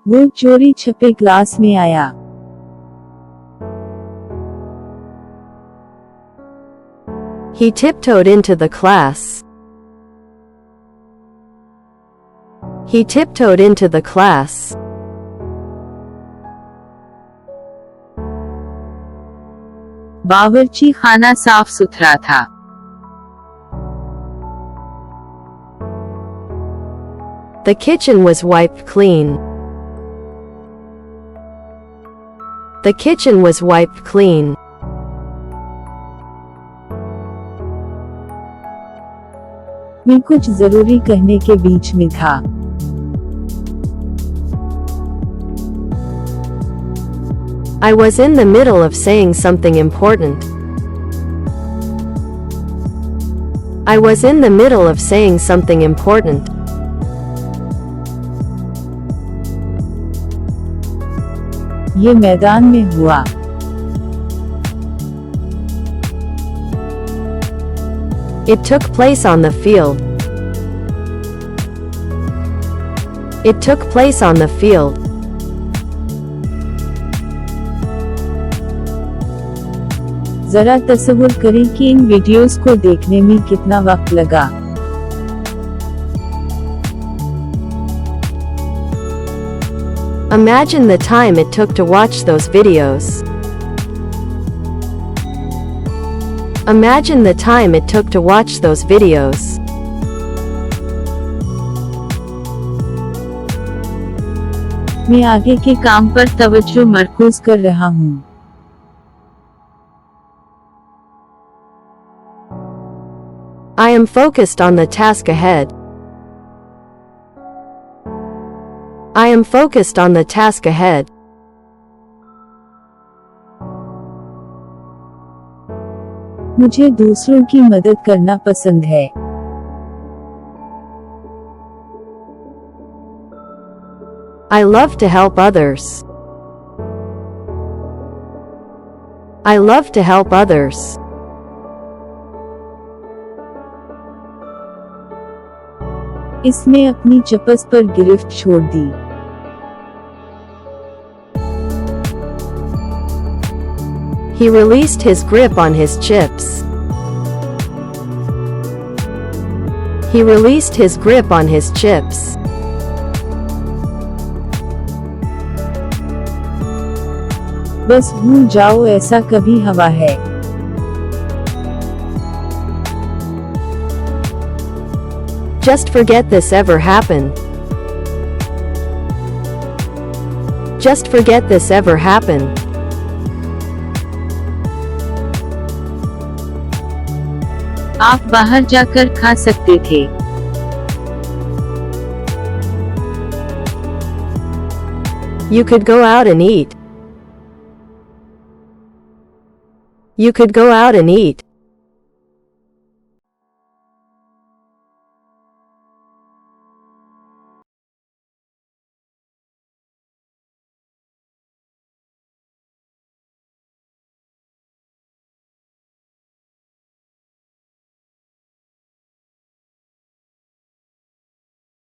वो चोरी छपे क्लास में आया। He tiptoed into the class. He tiptoed into the class. बावर्ची खाना साफ सुथरा था। The kitchen was wiped clean. The kitchen was wiped clean. मैं कुछ जरूरी कहने के बीच में था। I was in the middle of saying something important. I was in the middle of saying something important. ये मैदान में हुआ। It took place on the field. It took place on the field. जरा तस्वर करें कि इन वीडियोस को देखने में कितना वक्त लगा। Imagine the time it took to watch those videos. Imagine the time it took to watch those videos. मैं आगे के काम पर तवज्जो मरकूज कर रहा हूँ। I am focused on the task ahead. I am focused on the task ahead. मुझे दूसरों की मदद करना पसंद है। I love to help others. I love to help others. इसने अपनी चपस पर गिरफ्त छोड़ दी। He released his grip on his chips. He released his grip on his chips. बस भूल जाओ ऐसा कभी हवा है। Just forget this ever happened. Just forget this ever happened. आप बाहर जाकर खा सकते थे। You could go out and eat. You could go out and eat.